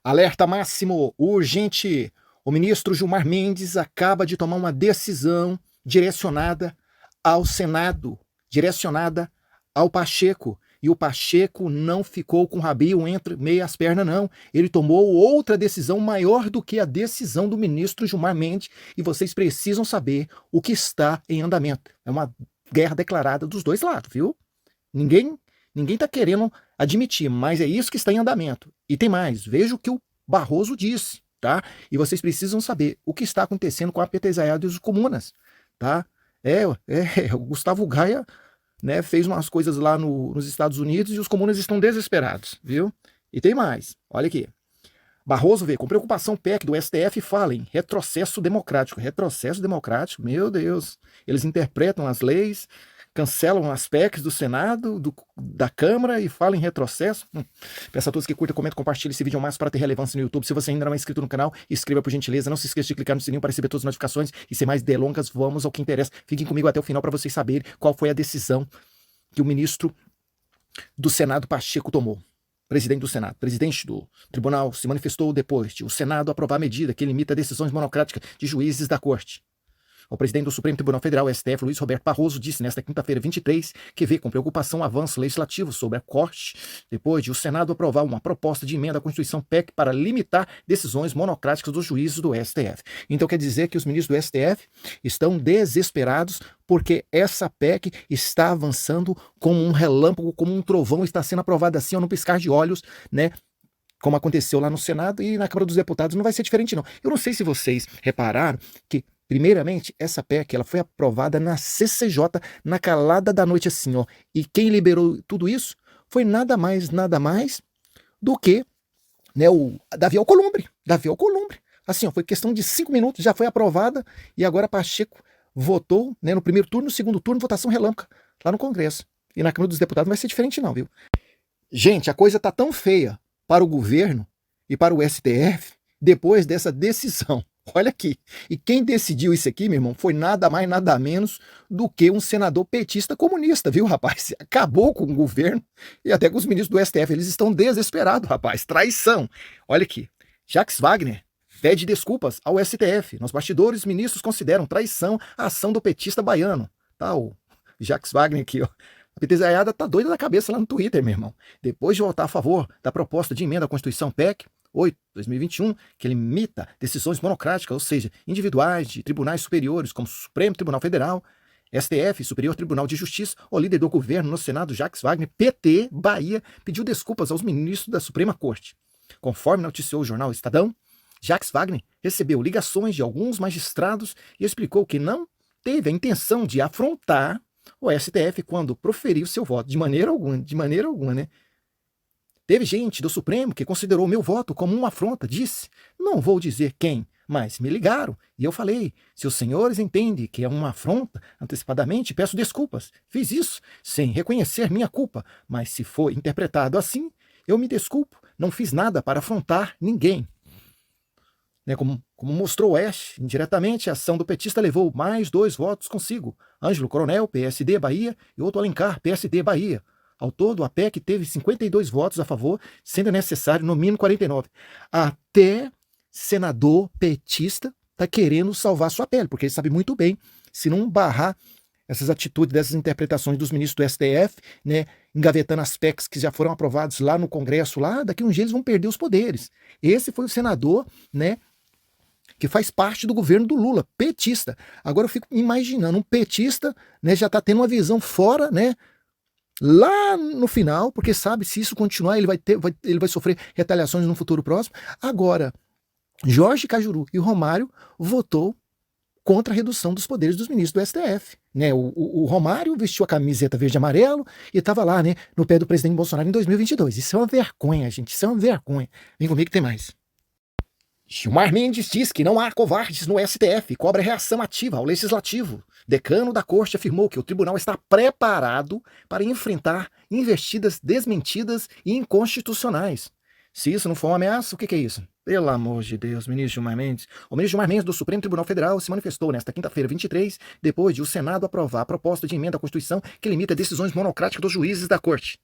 Alerta máximo, urgente. O ministro Gilmar Mendes acaba de tomar uma decisão direcionada ao Senado, direcionada ao Pacheco. E o Pacheco não ficou com o rabinho entre meias pernas, não. Ele tomou outra decisão maior do que a decisão do ministro Gilmar Mendes. E vocês precisam saber o que está em andamento. É uma guerra declarada dos dois lados, viu? Ninguém está querendo admitir, mas é isso que está em andamento. E tem mais, veja o que o Barroso disse, tá? E vocês precisam saber o que está acontecendo com a petezaiada dos comunas, tá? O Gustavo Gaia, né, fez umas coisas lá nos Estados Unidos e os comunas estão desesperados, viu? E tem mais, olha aqui. Barroso vê com preocupação PEC do STF fala em retrocesso democrático. Retrocesso democrático, meu Deus. Eles interpretam as leis, cancelam as PECs do Senado, da Câmara e falam em retrocesso. Peço a todos que curtam, comentem, compartilhem esse vídeo ao máximo para ter relevância no YouTube. Se você ainda não é inscrito no canal, inscreva por gentileza. Não se esqueça de clicar no sininho para receber todas as notificações. E sem mais delongas, vamos ao que interessa. Fiquem comigo até o final para vocês saberem qual foi a decisão que o ministro do Senado, Pacheco, tomou. Presidente do Senado, presidente do tribunal, se manifestou depois de o Senado aprovar a medida que limita decisões monocráticas de juízes da Corte. O presidente do Supremo Tribunal Federal, STF, Luiz Roberto Barroso, disse nesta quinta-feira, 23, que vê com preocupação o avanço legislativo sobre a Corte, depois de o Senado aprovar uma proposta de emenda à Constituição PEC para limitar decisões monocráticas dos juízes do STF. Então quer dizer que os ministros do STF estão desesperados porque essa PEC está avançando como um relâmpago, como um trovão, está sendo aprovada assim, ó, no piscar de olhos, né? Como aconteceu lá no Senado e na Câmara dos Deputados, não vai ser diferente, não. Eu não sei se vocês repararam que, primeiramente, essa PEC ela foi aprovada na CCJ, na calada da noite, assim, ó. E quem liberou tudo isso foi nada mais do que, né, o Davi Alcolumbre. Davi Alcolumbre. Assim, ó, foi questão de 5 minutos, já foi aprovada, e agora Pacheco votou, né, no primeiro turno, no segundo turno, votação relâmpago, lá no Congresso. E na Câmara dos Deputados não vai ser diferente, não, viu? Gente, a coisa tá tão feia para o governo e para o STF depois dessa decisão. Olha aqui. E quem decidiu isso aqui, meu irmão, foi nada mais, nada menos do que um senador petista comunista, viu, rapaz? Acabou com o governo e até com os ministros do STF. Eles estão desesperados, rapaz. Traição. Olha aqui. Jacques Wagner pede desculpas ao STF. Nos bastidores, os ministros consideram traição a ação do petista baiano. Tá, o Jacques Wagner aqui, ó. A petezaiada tá doida da cabeça lá no Twitter, meu irmão. Depois de votar a favor da proposta de emenda à Constituição PEC 8/2021, que limita decisões monocráticas, ou seja, individuais de tribunais superiores, como o Supremo Tribunal Federal, STF, Superior Tribunal de Justiça, o líder do governo no Senado, Jacques Wagner, PT, Bahia, pediu desculpas aos ministros da Suprema Corte. Conforme noticiou o jornal Estadão, Jacques Wagner recebeu ligações de alguns magistrados e explicou que não teve a intenção de afrontar o STF quando proferiu seu voto, de maneira alguma, né? Teve gente do Supremo que considerou meu voto como uma afronta, disse, não vou dizer quem, mas me ligaram e eu falei, se os senhores entendem que é uma afronta, antecipadamente peço desculpas, fiz isso sem reconhecer minha culpa, mas se for interpretado assim, eu me desculpo, não fiz nada para afrontar ninguém. Né, como mostrou Oeste, indiretamente, a ação do petista levou mais 2 votos consigo. Ângelo Coronel, PSD Bahia, e Otto Alencar, PSD Bahia. Ao todo, a PEC teve 52 votos a favor, sendo necessário no mínimo 49. Até senador petista está querendo salvar sua pele, porque ele sabe muito bem, se não barrar essas atitudes, dessas interpretações dos ministros do STF, né, engavetando as PECs que já foram aprovadas lá no Congresso, lá, daqui uns dias eles vão perder os poderes. Esse foi o senador, né, que faz parte do governo do Lula, petista. Agora eu fico imaginando, um petista, né, já está tendo uma visão fora, né, lá no final, porque sabe, se isso continuar, ele vai sofrer retaliações no futuro próximo. Agora, Jorge Cajuru e Romário votou contra a redução dos poderes dos ministros do STF. Né? O Romário vestiu a camiseta verde e amarelo e estava lá, né, no pé do presidente Bolsonaro em 2022. Isso é uma vergonha, gente, isso é uma vergonha. Vem comigo que tem mais. Gilmar Mendes diz que não há covardes no STF e cobra reação ativa ao Legislativo. Decano da Corte afirmou que o tribunal está preparado para enfrentar investidas desmentidas e inconstitucionais. Se isso não for uma ameaça, o que é isso? Pelo amor de Deus, ministro Gilmar Mendes. O ministro Gilmar Mendes do Supremo Tribunal Federal se manifestou nesta quinta-feira, 23, depois de o Senado aprovar a proposta de emenda à Constituição que limita decisões monocráticas dos juízes da Corte.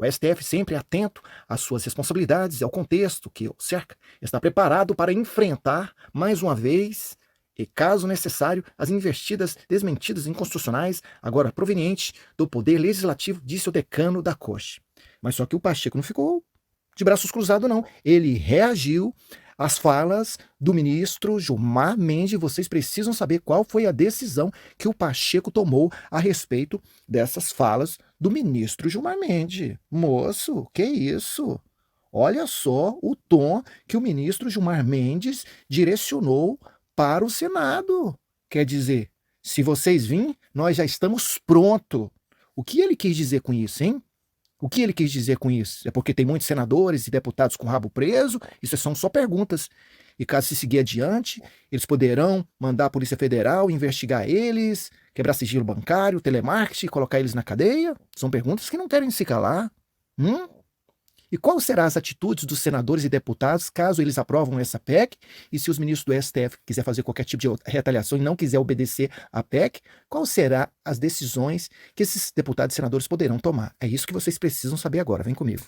O STF, sempre atento às suas responsabilidades e ao contexto que o cerca, está preparado para enfrentar, mais uma vez, e caso necessário, as investidas desmentidas inconstitucionais, agora provenientes do Poder Legislativo, disse o decano da Corte. Mas só que o Pacheco não ficou de braços cruzados, não. Ele reagiu às falas do ministro Gilmar Mendes. Vocês precisam saber qual foi a decisão que o Pacheco tomou a respeito dessas falas do ministro Gilmar Mendes. Moço, que isso? Olha só o tom que o ministro Gilmar Mendes direcionou para o Senado. Quer dizer, se vocês virem, nós já estamos prontos. O que ele quis dizer com isso, hein? O que ele quis dizer com isso? É porque tem muitos senadores e deputados com o rabo preso? Isso são só perguntas. E caso se seguir adiante, eles poderão mandar a Polícia Federal investigar eles, quebrar sigilo bancário, telemarketing, colocar eles na cadeia? São perguntas que não querem se calar. E quais serão as atitudes dos senadores e deputados caso eles aprovam essa PEC? E se os ministros do STF quiser fazer qualquer tipo de retaliação e não quiser obedecer à PEC, quais serão as decisões que esses deputados e senadores poderão tomar? É isso que vocês precisam saber agora. Vem comigo.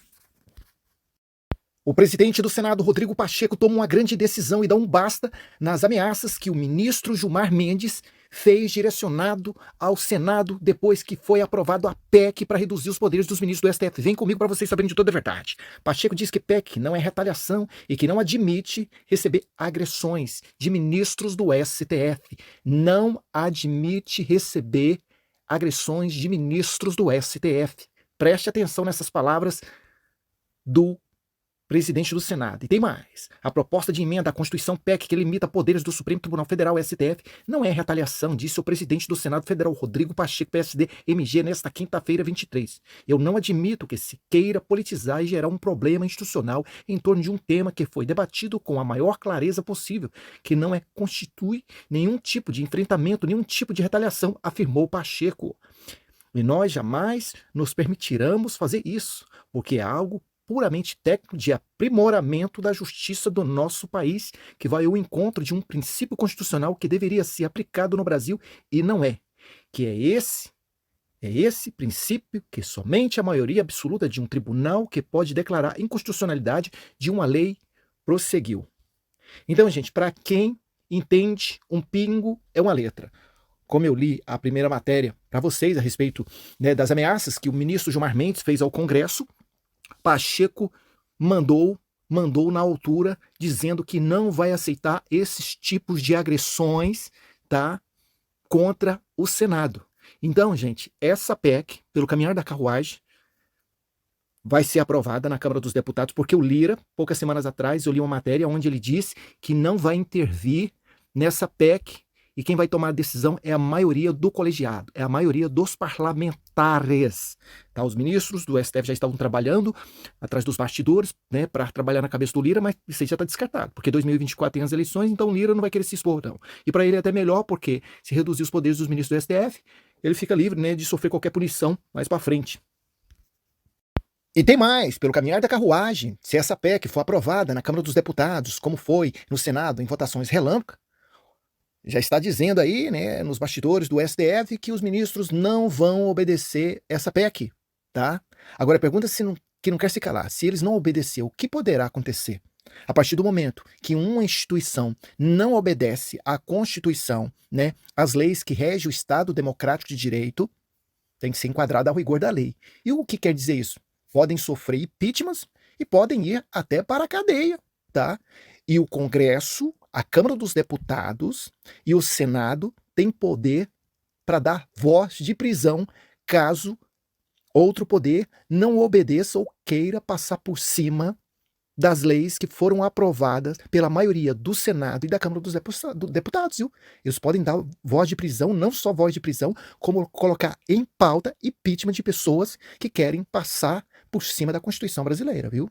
O presidente do Senado, Rodrigo Pacheco, toma uma grande decisão e dá um basta nas ameaças que o ministro Gilmar Mendes fez direcionado ao Senado depois que foi aprovado a PEC para reduzir os poderes dos ministros do STF. Vem comigo para vocês saberem de toda a verdade. Pacheco diz que PEC não é retaliação e que não admite receber agressões de ministros do STF. Não admite receber agressões de ministros do STF. Preste atenção nessas palavras do presidente do Senado. E tem mais. A proposta de emenda à Constituição PEC que limita poderes do Supremo Tribunal Federal, STF, não é retaliação, disse o presidente do Senado Federal, Rodrigo Pacheco, PSD, MG, nesta quinta-feira, 23. Eu não admito que se queira politizar e gerar um problema institucional em torno de um tema que foi debatido com a maior clareza possível, que não constitui nenhum tipo de enfrentamento, nenhum tipo de retaliação, afirmou Pacheco. E nós jamais nos permitiremos fazer isso, porque é algo puramente técnico de aprimoramento da justiça do nosso país, que vai ao encontro de um princípio constitucional que deveria ser aplicado no Brasil e não é. Que é esse princípio que somente a maioria absoluta de um tribunal que pode declarar inconstitucionalidade de uma lei prosseguiu. Então, gente, para quem entende, um pingo é uma letra. Como eu li a primeira matéria para vocês a respeito, né, das ameaças que o ministro Gilmar Mendes fez ao Congresso, Pacheco mandou na altura dizendo que não vai aceitar esses tipos de agressões, tá, contra o Senado. Então, gente, essa PEC, pelo caminhar da carruagem, vai ser aprovada na Câmara dos Deputados, porque o Lira, poucas semanas atrás, eu li uma matéria onde ele disse que não vai intervir nessa PEC e quem vai tomar a decisão é a maioria do colegiado, é a maioria dos parlamentares. Tá? Os ministros do STF já estavam trabalhando atrás dos bastidores, né, para trabalhar na cabeça do Lira, mas isso aí já está descartado, porque 2024 tem as eleições, então o Lira não vai querer se expor, não. E para ele é até melhor, porque se reduzir os poderes dos ministros do STF, ele fica livre, né, de sofrer qualquer punição mais para frente. E tem mais, pelo caminhar da carruagem, se essa PEC for aprovada na Câmara dos Deputados, como foi no Senado em votações relâmpago, já está dizendo aí, né, nos bastidores do STF, que os ministros não vão obedecer essa PEC, tá? Agora, a pergunta que não quer se calar, se eles não obedecer, o que poderá acontecer? A partir do momento que uma instituição não obedece à Constituição, né, às leis que regem o Estado Democrático de Direito, tem que ser enquadrada ao rigor da lei. E o que quer dizer isso? Podem sofrer impeachments e podem ir até para a cadeia, tá? E o Congresso, a Câmara dos Deputados e o Senado têm poder para dar voz de prisão caso outro poder não obedeça ou queira passar por cima das leis que foram aprovadas pela maioria do Senado e da Câmara dos Deputados, viu? Eles podem dar voz de prisão, não só voz de prisão, como colocar em pauta impeachment de pessoas que querem passar por cima da Constituição brasileira, viu?